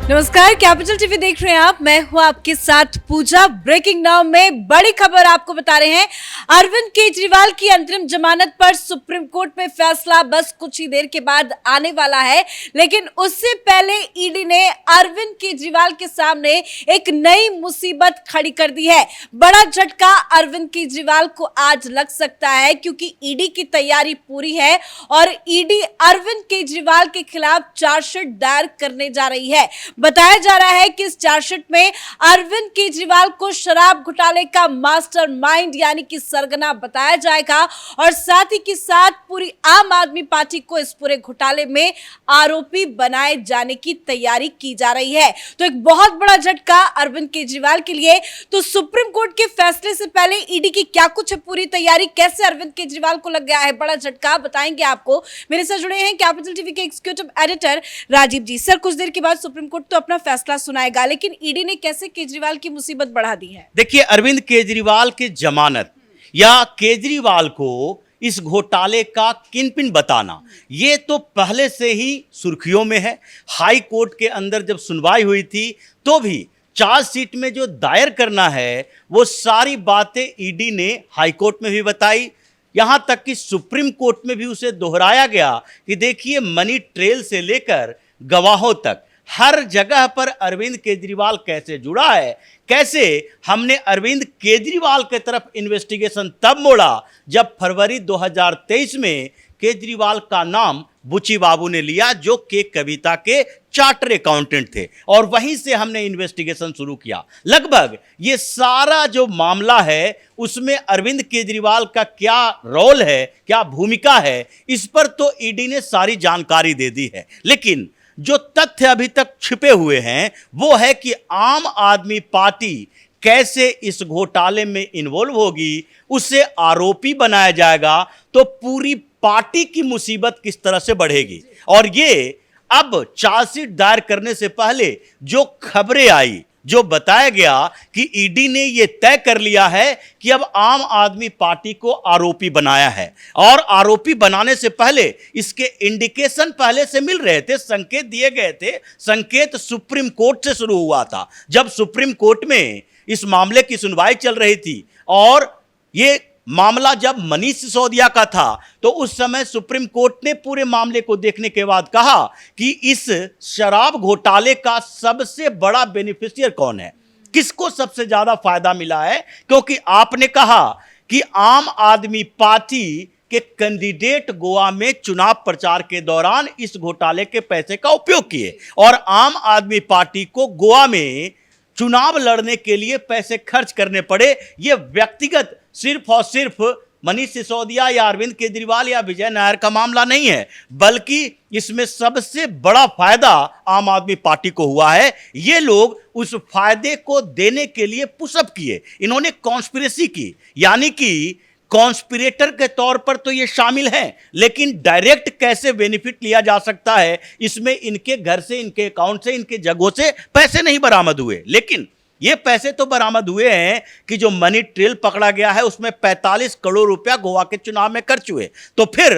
नमस्कार, capital TV देख रहे हैं आप। मैं हूं आपके साथ पूजा। ब्रेकिंग नाउ में बड़ी खबर आपको बता रहे हैं। अरविंद केजरीवाल की अंतरिम जमानत पर सुप्रीम कोर्ट में फैसला बस कुछ ही देर के बाद आने वाला है, लेकिन उससे पहले ईडी ने अरविंद केजरीवाल के सामने एक नई मुसीबत खड़ी कर दी है। बड़ा झटका अरविंद केजरीवाल को आज लग सकता है, क्योंकि ईडी की तैयारी पूरी है और ईडी अरविंद केजरीवाल के खिलाफ चार्जशीट दायर करने जा रही है। बताया जा रहा है कि इस चार्जशीट में अरविंद केजरीवाल को शराब घोटाले का मास्टरमाइंड यानी कि सरगना बताया जाएगा और साथ ही के साथ पूरी आम आदमी पार्टी को इस पूरे घोटाले में आरोपी बनाए जाने की तैयारी की जा रही है। तो एक बहुत बड़ा झटका अरविंद केजरीवाल के लिए। तो सुप्रीम कोर्ट के फैसले से पहले ईडी की क्या कुछ है पूरी तैयारी, कैसे अरविंद केजरीवाल को लग गया है बड़ा झटका, बताएंगे आपको। मेरे साथ जुड़े हैं कैपिटल टीवी के एग्जीक्यूटिव एडिटर राजीव जी। सर, कुछ देर के बाद सुप्रीम कोर्ट तो अपना फैसला सुनाएगा, लेकिन ईडी ने कैसे केजरीवाल की मुसीबत बढ़ा दी है? देखिए, अरविंद केजरीवाल की जमानत या केजरीवाल को इस घोटाले का किनपिन बताना, ये तो पहले से ही सुर्खियों में है। हाई कोर्ट के अंदर जब सुनवाई हुई थी तो भी चार्जशीट में जो दायर करना है वो सारी बातें ईडी ने हाई कोर्ट में भी बताई। यहां तक कि सुप्रीम कोर्ट में भी उसे दोहराया गया कि देखिए, मनी ट्रेल से लेकर गवाहों तक हर जगह पर अरविंद केजरीवाल कैसे जुड़ा है, कैसे हमने अरविंद केजरीवाल के तरफ इन्वेस्टिगेशन तब मोड़ा जब फरवरी 2023 में केजरीवाल का नाम बुची बाबू ने लिया, जो के कविता के चार्टर अकाउंटेंट थे, और वहीं से हमने इन्वेस्टिगेशन शुरू किया। लगभग ये सारा जो मामला है उसमें अरविंद केजरीवाल का क्या रोल है, क्या भूमिका है, इस पर तो ईडी ने सारी जानकारी दे दी है। लेकिन जो तथ्य अभी तक छिपे हुए हैं वो है कि आम आदमी पार्टी कैसे इस घोटाले में इन्वॉल्व होगी, उसे आरोपी बनाया जाएगा तो पूरी पार्टी की मुसीबत किस तरह से बढ़ेगी। और ये अब चार्जशीट दायर करने से पहले जो खबरें आई, जो बताया गया कि ईडी ने यह तय कर लिया है कि अब आम आदमी पार्टी को आरोपी बनाया है, और आरोपी बनाने से पहले इसके इंडिकेशन पहले से मिल रहे थे, संकेत दिए गए थे। संकेत सुप्रीम कोर्ट से शुरू हुआ था। जब सुप्रीम कोर्ट में इस मामले की सुनवाई चल रही थी और ये मामला जब मनीष सिसोदिया का था, तो उस समय सुप्रीम कोर्ट ने पूरे मामले को देखने के बाद कहा कि इस शराब घोटाले का सबसे बड़ा बेनिफिशियर कौन है, किसको सबसे ज्यादा फायदा मिला है। क्योंकि आपने कहा कि आम आदमी पार्टी के कैंडिडेट गोवा में चुनाव प्रचार के दौरान इस घोटाले के पैसे का उपयोग किए और आम आदमी पार्टी को गोवा में चुनाव लड़ने के लिए पैसे खर्च करने पड़े। यह व्यक्तिगत सिर्फ और सिर्फ मनीष सिसोदिया या अरविंद केजरीवाल या विजय नायर का मामला नहीं है, बल्कि इसमें सबसे बड़ा फायदा आम आदमी पार्टी को हुआ है। ये लोग उस फायदे को देने के लिए पुशअप किए, इन्होंने कॉन्स्पिरेसी की, यानी कि कॉन्स्पिरेटर के तौर पर तो ये शामिल हैं, लेकिन डायरेक्ट कैसे बेनिफिट लिया जा सकता है, इसमें इनके घर से, इनके अकाउंट से, इनके जगहों से पैसे नहीं बरामद हुए। लेकिन ये पैसे तो बरामद हुए हैं कि जो मनी ट्रेल पकड़ा गया है उसमें 45 करोड़ रुपया गोवा के चुनाव में खर्च हुए। तो फिर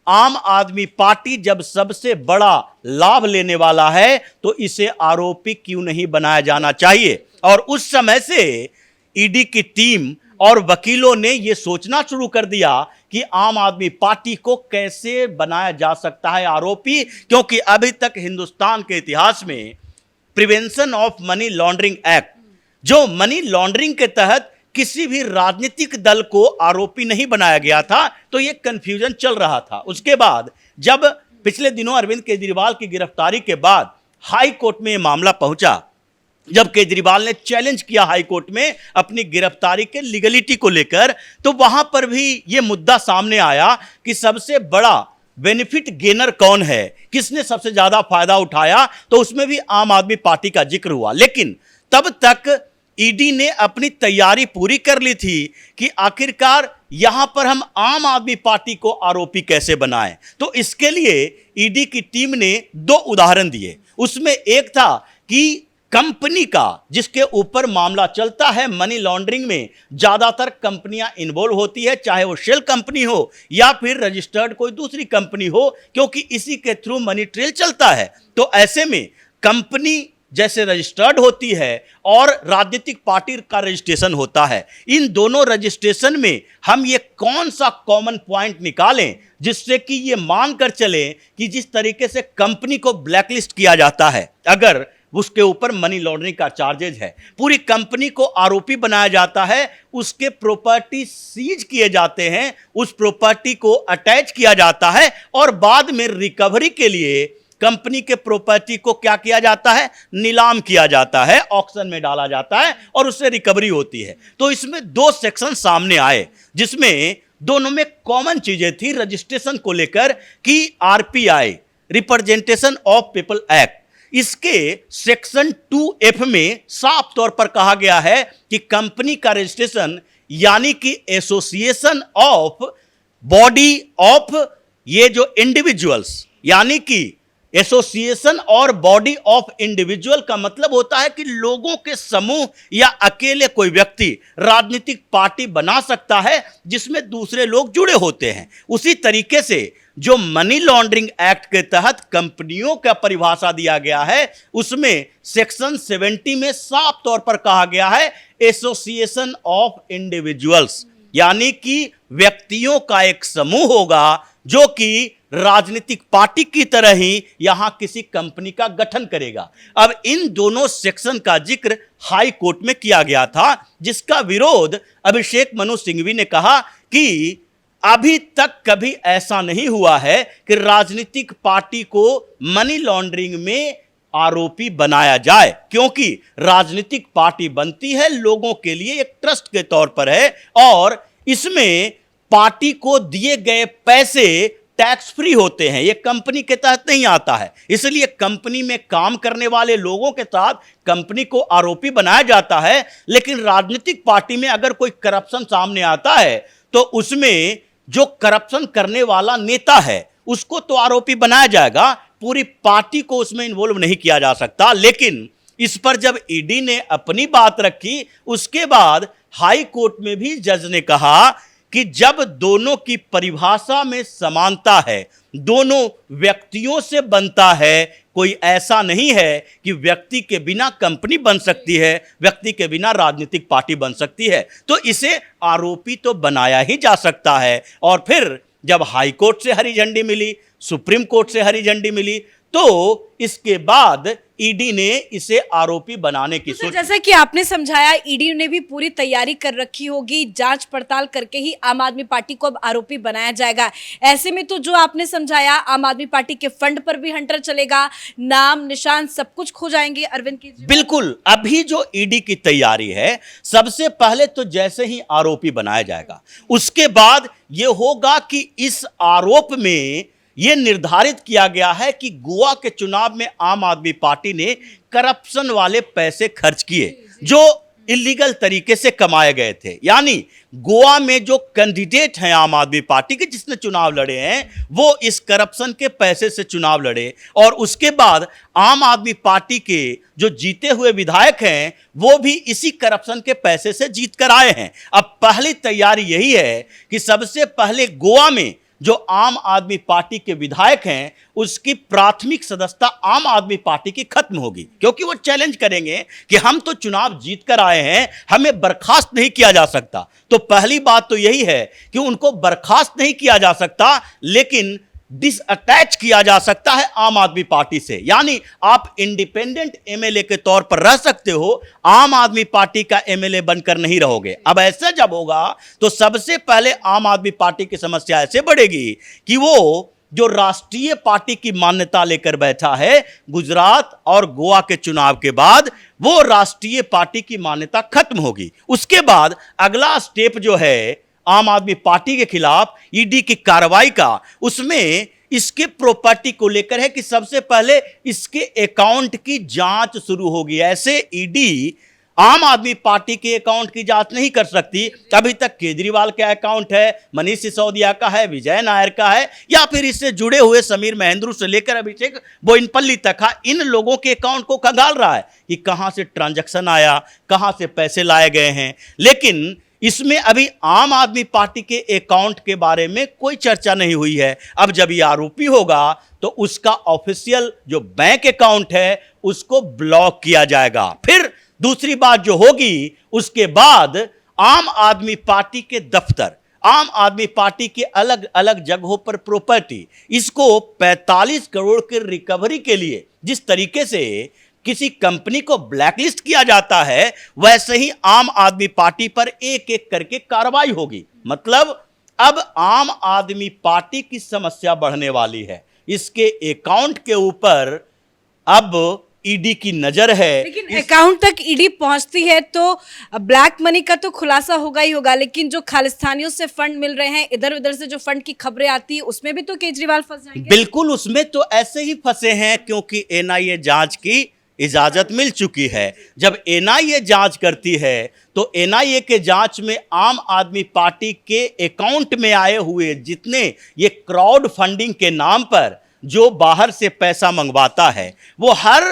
आम आदमी पार्टी जब सबसे बड़ा लाभ लेने वाला है तो इसे आरोपी क्यों नहीं बनाया जाना चाहिए। और उस समय से ईडी की टीम और वकीलों ने यह सोचना शुरू कर दिया कि आम आदमी पार्टी को कैसे बनाया जा सकता है आरोपी, क्योंकि अभी तक हिंदुस्तान के इतिहास में prevention of money laundering act, जो मनी लॉन्ड्रिंग के तहत किसी भी राजनीतिक दल को आरोपी नहीं बनाया गया था, तो यह कंफ्यूजन चल रहा था। उसके बाद जब पिछले दिनों अरविंद केजरीवाल की गिरफ्तारी के बाद हाई कोर्ट में यह मामला पहुंचा, जब केजरीवाल ने चैलेंज किया हाई कोर्ट में अपनी गिरफ्तारी के लीगलिटी को लेकर, तो वहां पर भी यह मुद्दा सामने आया कि सबसे बड़ा बेनिफिट गेनर कौन है, किसने सबसे ज्यादा फायदा उठाया, तो उसमें भी आम आदमी पार्टी का जिक्र हुआ। लेकिन तब तक ईडी ने अपनी तैयारी पूरी कर ली थी कि आखिरकार यहां पर हम आम आदमी पार्टी को आरोपी कैसे बनाएं। तो इसके लिए ईडी की टीम ने 2 उदाहरण दिए। उसमें एक था कि कंपनी का जिसके ऊपर मामला चलता है, मनी लॉन्ड्रिंग में ज्यादातर कंपनियां इन्वॉल्व होती है, चाहे वो शेल कंपनी हो या फिर रजिस्टर्ड कोई दूसरी कंपनी हो, क्योंकि इसी के थ्रू मनी ट्रेल चलता है। तो ऐसे में कंपनी जैसे रजिस्टर्ड होती है और राजनीतिक पार्टी का रजिस्ट्रेशन होता है, इन दोनों रजिस्ट्रेशन में हम ये कौन सा कॉमन पॉइंट निकालें जिससे कि ये मान कर चलें कि जिस तरीके से कंपनी को ब्लैकलिस्ट किया जाता है, अगर उसके ऊपर मनी लॉन्ड्रिंग का चार्जेज है, पूरी कंपनी को आरोपी बनाया जाता है, उसके प्रॉपर्टी सीज किए जाते हैं, उस प्रॉपर्टी को अटैच किया जाता है और बाद में रिकवरी के लिए कंपनी के प्रॉपर्टी को क्या किया जाता है, नीलाम किया जाता है, ऑक्शन में डाला जाता है और उससे रिकवरी होती है। तो इसमें दो सेक्शन सामने आए जिसमें दोनों में कॉमन चीजें थी रजिस्ट्रेशन को लेकर कि RPI, representation of people act, इसके सेक्शन 2F में साफ तौर पर कहा गया है कि कंपनी का रजिस्ट्रेशन यानी कि एसोसिएशन ऑफ बॉडी ऑफ ये जो इंडिविजुअल्स, यानी कि एसोसिएशन और बॉडी ऑफ इंडिविजुअल का मतलब होता है कि लोगों के समूह या अकेले कोई व्यक्ति राजनीतिक पार्टी बना सकता है जिसमें दूसरे लोग जुड़े होते हैं। उसी तरीके से जो मनी लॉन्ड्रिंग एक्ट के तहत कंपनियों का परिभाषा दिया गया है, उसमें सेक्शन 70 में साफ तौर पर कहा गया है एसोसिएशन ऑफ इंडिविजुअल्स, यानी कि व्यक्तियों का एक समूह होगा जो कि राजनीतिक पार्टी की तरह ही यहां किसी कंपनी का गठन करेगा। अब इन दोनों सेक्शन का जिक्र हाई कोर्ट में किया गया था, जिसका विरोध अभिषेक मनु सिंघवी ने कहा कि अभी तक कभी ऐसा नहीं हुआ है कि राजनीतिक पार्टी को मनी लॉन्ड्रिंग में आरोपी बनाया जाए, क्योंकि राजनीतिक पार्टी बनती है लोगों के लिए एक ट्रस्ट के तौर पर है और इसमें पार्टी को दिए गए पैसे टैक्स फ्री होते हैं, ये कंपनी के तहत नहीं आता है। इसलिए कंपनी में काम करने वाले लोगों के साथ कंपनी को आरोपी बनाया जाता है। लेकिन राजनीतिक पार्टी में अगर कोई करप्शन सामने आता है तो उसमें जो करप्शन करने वाला नेता है उसको तो आरोपी बनाया जाएगा, पूरी पार्टी को उसमें इन्वॉल्व नहीं किया जा सकता। लेकिन इस पर जब ईडी ने अपनी बात रखी, उसके बाद हाई कोर्ट में भी जज ने कहा कि जब दोनों की परिभाषा में समानता है, दोनों व्यक्तियों से बनता है, कोई ऐसा नहीं है कि व्यक्ति के बिना कंपनी बन सकती है, व्यक्ति के बिना राजनीतिक पार्टी बन सकती है, तो इसे आरोपी तो बनाया ही जा सकता है। और फिर जब हाई कोर्ट से हरी झंडी मिली, सुप्रीम कोर्ट से हरी झंडी मिली, तो इसके बाद ईडी ने इसे आरोपी बनाने की सोची। जैसा कि आपने समझाया, ईडी ने भी पूरी तैयारी कर रखी होगी, जांच पड़ताल करके ही आम आदमी पार्टी को अब आरोपी बनाया जाएगा। ऐसे में तो जो आपने समझाया, आम आदमी पार्टी के फंड पर भी हंटर चलेगा, नाम निशान सब कुछ खो जाएंगे अरविंद केजरीवाल। बिल्कुल, अभी जो ईडी की तैयारी है, सबसे पहले तो जैसे ही आरोपी बनाया जाएगा, उसके बाद यह होगा कि इस आरोप में यह निर्धारित किया गया है कि गोवा के चुनाव में आम आदमी पार्टी ने करप्शन वाले पैसे खर्च किए जो इलीगल तरीके से कमाए गए थे। यानी गोवा में जो कैंडिडेट हैं आम आदमी पार्टी के जिसने चुनाव लड़े हैं, वो इस करप्शन के पैसे से चुनाव लड़े और उसके बाद आम आदमी पार्टी के जो जीते हुए विधायक हैं वो भी इसी करप्शन के पैसे से जीत कर आए हैं। अब पहली तैयारी यही है कि सबसे पहले गोवा में जो आम आदमी पार्टी के विधायक हैं उसकी प्राथमिक सदस्यता आम आदमी पार्टी की खत्म होगी, क्योंकि वो चैलेंज करेंगे कि हम तो चुनाव जीत कर आए हैं, हमें बर्खास्त नहीं किया जा सकता। तो पहली बात तो यही है कि उनको बर्खास्त नहीं किया जा सकता, लेकिन डिसअटैच किया जा सकता है आम आदमी पार्टी से। यानी आप इंडिपेंडेंट एमएलए के तौर पर रह सकते हो, आम आदमी पार्टी का एमएलए बनकर नहीं रहोगे। अब ऐसा जब होगा तो सबसे पहले आम आदमी पार्टी की समस्या ऐसे बढ़ेगी कि वो जो राष्ट्रीय पार्टी की मान्यता लेकर बैठा है, गुजरात और गोवा के चुनाव के बाद वो राष्ट्रीय पार्टी की मान्यता खत्म होगी। उसके बाद अगला स्टेप जो है आम आदमी पार्टी के खिलाफ ईडी की कार्रवाई का, उसमें इसके प्रॉपर्टी को लेकर है कि सबसे पहले इसके अकाउंट की जांच शुरू होगी। ऐसे ईडी आम आदमी पार्टी के अकाउंट की जांच नहीं कर सकती। अभी तक केजरीवाल का अकाउंट है, मनीष सिसोदिया का है, विजय नायर का है, या फिर इससे जुड़े हुए समीर महेंद्रू से लेकर अभिषेक बोइनपल्ली तक इन लोगों के अकाउंट को खंगाल रहा है कि कहां से ट्रांजैक्शन आया, कहां से पैसे लाए गए हैं। लेकिन इसमें अभी आम आदमी पार्टी के अकाउंट के बारे में कोई चर्चा नहीं हुई है। अब जब ये आरोपी होगा तो उसका ऑफिशियल जो बैंक अकाउंट है उसको ब्लॉक किया जाएगा। फिर दूसरी बात जो होगी, उसके बाद आम आदमी पार्टी के दफ्तर, आम आदमी पार्टी के अलग अलग जगहों पर प्रॉपर्टी, इसको 45 करोड़ के रिकवरी के लिए जिस तरीके से किसी कंपनी को ब्लैकलिस्ट किया जाता है, वैसे ही आम आदमी पार्टी पर एक एक करके कार्रवाई होगी। मतलब अब आम आदमी पार्टी की समस्या बढ़ने वाली है। इसके अकाउंट के ऊपर अब ईडी की नजर है। लेकिन अकाउंट तक ईडी पहुंचती है तो ब्लैक मनी का तो खुलासा होगा ही होगा, लेकिन जो खालिस्तानियों से फंड मिल रहे हैं, इधर उधर से जो फंड की खबरें आती है, उसमें भी तो केजरीवाल फंस जाएंगे। बिल्कुल, उसमें तो ऐसे ही फंसे हैं क्योंकि एनआईए जांच की इजाजत मिल चुकी है। जब एनआईए जांच करती है तो एनआईए के जांच में आम आदमी पार्टी के अकाउंट में आए हुए जितने ये क्राउड फंडिंग के नाम पर जो बाहर से पैसा मंगवाता है, वो हर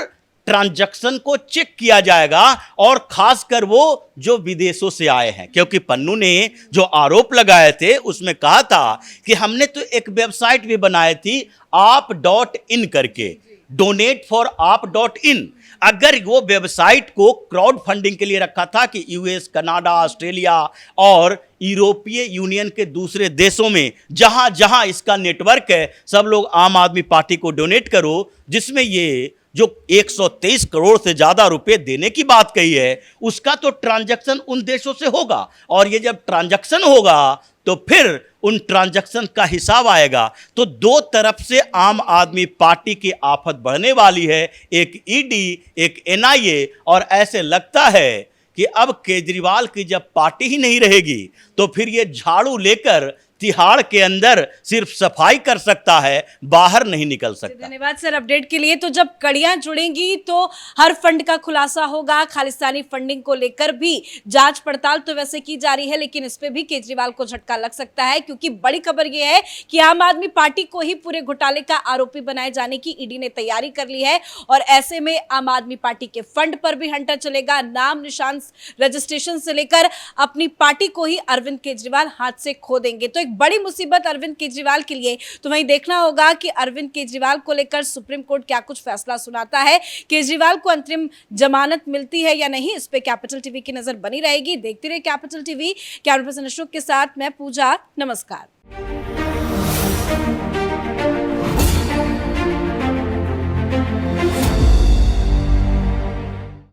ट्रांजैक्शन को चेक किया जाएगा, और खासकर वो जो विदेशों से आए हैं। क्योंकि पन्नू ने जो आरोप लगाए थे उसमें कहा था कि हमने तो एक वेबसाइट भी बनाई थी आप.इन करके, डोनेट फॉर आप.इन। अगर वो वेबसाइट को क्राउड फंडिंग के लिए रखा था कि यूएस, कनाडा, ऑस्ट्रेलिया और यूरोपीय यूनियन के दूसरे देशों में जहां जहां इसका नेटवर्क है, सब लोग आम आदमी पार्टी को डोनेट करो, जिसमें ये जो 123 करोड़ से ज्यादा रुपए देने की बात कही है, उसका तो ट्रांजैक्शन उन देशों से होगा। और ये जब ट्रांजैक्शन होगा तो फिर उन ट्रांजैक्शन का हिसाब आएगा। तो दो तरफ से आम आदमी पार्टी की आफत बढ़ने वाली है, एक ईडी, एक एनआईए। और ऐसे लगता है कि अब केजरीवाल की जब पार्टी ही नहीं रहेगी तो फिर ये झाड़ू लेकर तिहाड़ के अंदर सिर्फ सफाई कर सकता है, बाहर नहीं निकल सकता। धन्यवाद सर अपडेट के लिए। तो जब कड़ियां जुड़ेंगी तो हर फंड का खुलासा होगा। खालिस्तानी फंडिंग को लेकर भी जांच पड़ताल तो वैसे की जा रही है, लेकिन इस पे भी केजरीवाल को झटका लग सकता है, क्योंकि बड़ी खबर यह है कि आम आदमी पार्टी को ही पूरे घोटाले का आरोपी बनाए जाने की ईडी ने तैयारी कर ली है। और ऐसे में आम आदमी पार्टी के फंड पर भी हंटर चलेगा। नाम निशान रजिस्ट्रेशन से लेकर अपनी पार्टी को ही अरविंद केजरीवाल हाथ से खो देंगे। तो बड़ी मुसीबत अरविंद केजरीवाल के लिए। तो वहीं देखना होगा कि अरविंद केजरीवाल को लेकर सुप्रीम कोर्ट क्या कुछ फैसला सुनाता है, केजरीवाल को अंतरिम जमानत मिलती है या नहीं, इस पे कैपिटल टीवी की नजर बनी रहेगी। देखते रहिए capital TV. Camera person Ashok के साथ मैं पूजा, नमस्कार।